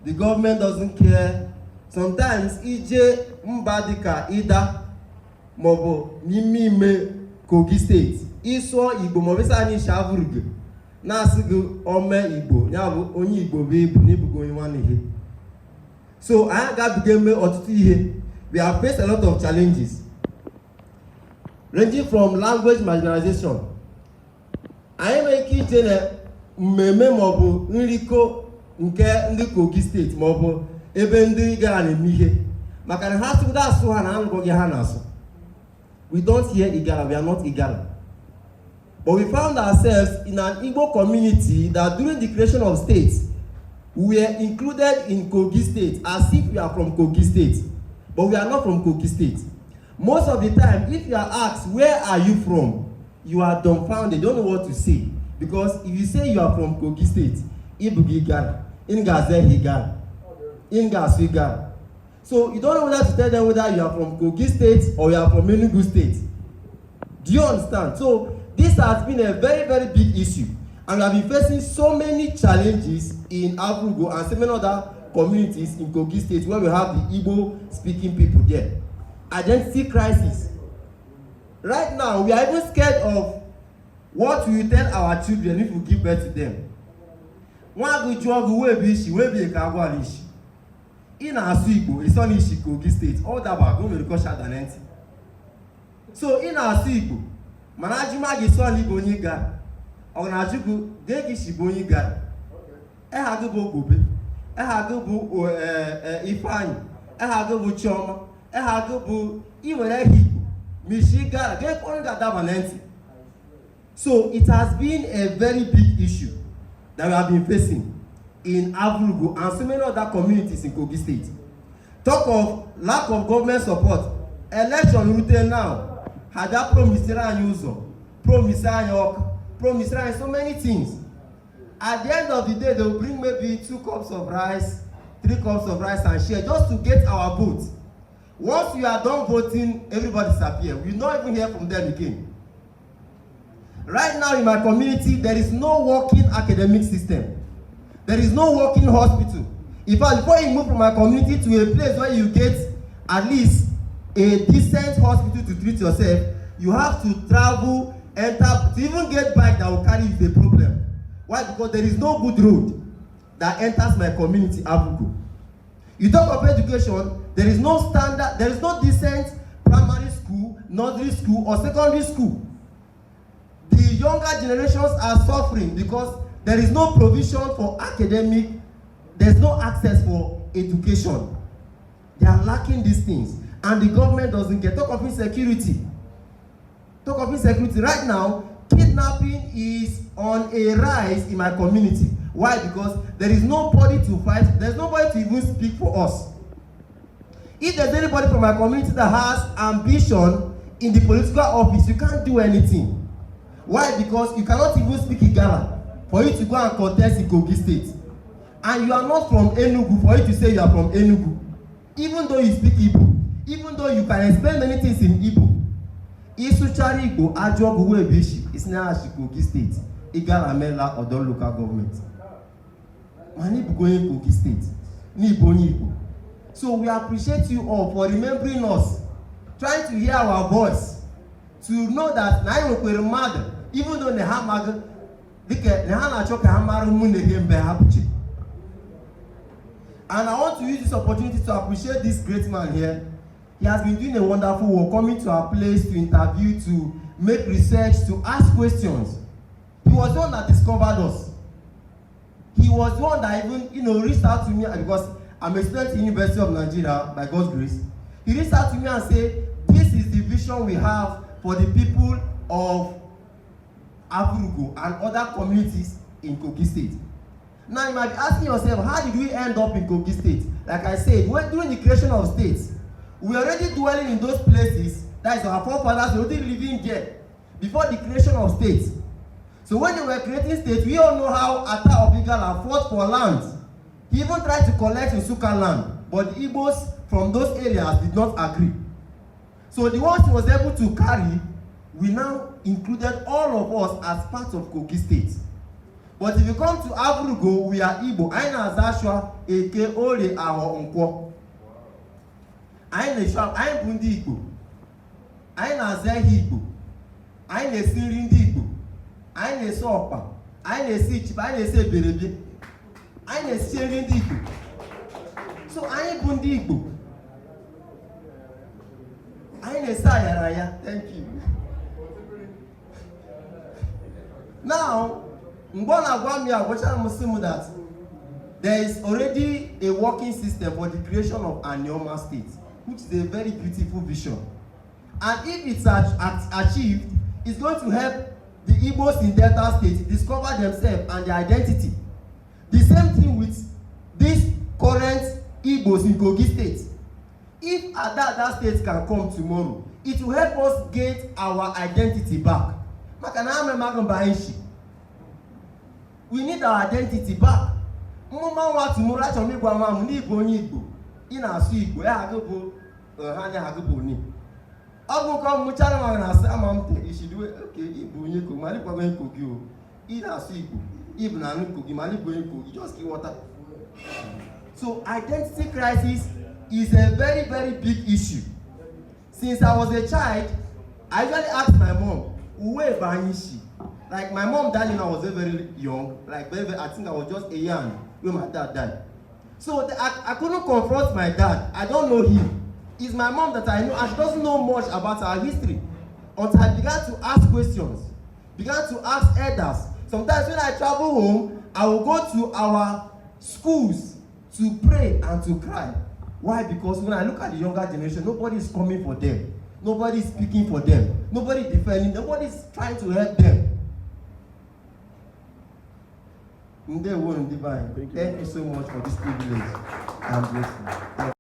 The government doesn't care. Sometimes ije mbadika ida mobo nimime Kogi State. Iso Igbo mobisa ni shavurge. Na asigu ome Igbo. Nyabu onyi Igbo bebu nibugo inwani he. So I got begin otutu ihe. We have faced a lot of challenges, ranging from language marginalization. I am a key mmemme maọbụ nriko nke ndị Kogi steeti maọbụ ebe ndị gara na-eme ihe maka na ha tụrụ asụ ha na ngwa gị ha na-asụ. We don't hear Igala, we are not Igala. But we found ourselves in an Igbo community that during the creation of states, we were included in Kogi state as if we are from Kogi state. But we are not from Kogi state. Most of the time, if you are asked, where are you from? You are dumbfounded, don't know what to say. Because if you say you are from Kogi state, Ibugi Igala, Ingaze Igala, Ingasu Igala. So you don't know whether to tell them whether you are from Kogi state or you are from Enugu state. Do you understand? So this has been a very, very big issue. And we have been facing so many challenges in Afrugo and so many other communities in Kogi state where we have the Igbo speaking people there. Identity crisis. Right now, we are even scared of what we will tell our children if we give birth to them. One good job will be she will be a Kagwalish. In our Igbo, it's only Kogi state. All that back, we will record than anything. So in our Igbo, Manajima is only Boniga. Or Najuku, Degi Shiboniga. Ehago Gobe. Ehago Ifan. Ehago Choma. Ehago Iwerehi. Michigan, get on that. So it has been a very big issue that we have been facing in Afrugo and so many other communities in Kogi State. Talk of lack of government support. Election route now. Had that promised promised so many things. At the end of the day, they will bring maybe 2 cups of rice, 3 cups of rice and share just to get our vote. Once you are done voting, everybody disappears. We don't even hear from them again. Right now in my community, there is no working academic system. There is no working hospital. In fact, before you move from my community to a place where you get at least a decent hospital to treat yourself, you have to travel, enter, to even get bike that will carry you is a problem. Why? Because there is no good road that enters my community, Abuko. You talk of education, there is no standard, there is no decent primary school, nursery school, or secondary school. The younger generations are suffering because there is no provision for academic, there's no access for education. They are lacking these things, and the government doesn't get. Talk of insecurity. Talk of insecurity. Right now, kidnapping is on a rise in my community. Why? Because there is nobody to fight, there's nobody to even speak for us. If there's anybody from my community that has ambition in the political office, you can't do anything. Why? Because you cannot even speak Igala for you to go and contest in Kogi State. And you are not from Enugu for you to say you are from Enugu. Even though you speak Igbo, even though you can explain many things in Igbo. Isuchari Igbo, Ajogu Webishi, it's now Kogi State. Igala Mela or the local government. Mani going Kogi State. Ni Igbo. So we appreciate you all for remembering us, trying to hear our voice, to know that now we're mad, even though the hammer, and I want to use this opportunity to appreciate this great man here. He has been doing a wonderful work, coming to our place to interview, to make research, to ask questions. He was the one that discovered us. He was the one that even, reached out to me because I'm a student in the University of Nigeria, by God's grace. He reached out to me and said, this is the vision we have for the people of Afrugo and other communities in Kogi State. Now you might be asking yourself, how did we end up in Kogi State? Like I said, during the creation of states, we were already dwelling in those places. That is, our forefathers were already living there before the creation of states. So when they were creating states, we all know how Ata of Igala fought for land. He even tried to collect NZUKO land, but the Igbos from those areas did not agree. So the ones he was able to carry, we now included all of us as part of Kogi State. But if you come to Avrugo, we are Igbo. I na Zashua, Eke, Ore, Aho, Nkwo. I na Shop, I am Bundi Igbo. I na Zehi Igbo. I na Sirindi Igbo. I na Sopa. I na Sich, I na Se Berebi. I na Sirindi Igbo. So I am Bundi Igbo. I na Sayaraya. Thank you. Now, that there is already a working system for the creation of a normal state, which is a very beautiful vision. And if it's achieved, it's going to help the Igbos in Delta State discover themselves and their identity. The same thing with these current Igbos in Kogi State. If that state can come tomorrow, it will help us get our identity back. We need our identity back. Mama want tomorrow to make one man need Igbo. In a sweet where I go, Hanya Hagobo ni. Abu come Muchana and say, Amam, you should do it. Okay, Igbo, Malipo going cook you. In a sweet, even a new cookie, Malipo, you just give water. So, identity crisis is a very, very big issue. Since I was a child, I usually asked my mom, where Banishi? Like my mom died when I was very young. Like I think I was just a young when my dad died. So I couldn't confront my dad. I don't know him. It's my mom that I know, and she doesn't know much about our history. Until I began to ask questions, began to ask elders. Sometimes when I travel home, I will go to our schools to pray and to cry. Why? Because when I look at the younger generation, nobody is coming for them. Nobody is speaking for them. Nobody is defending. Nobody is trying to help them. Thank you so much for this privilege. I'm grateful.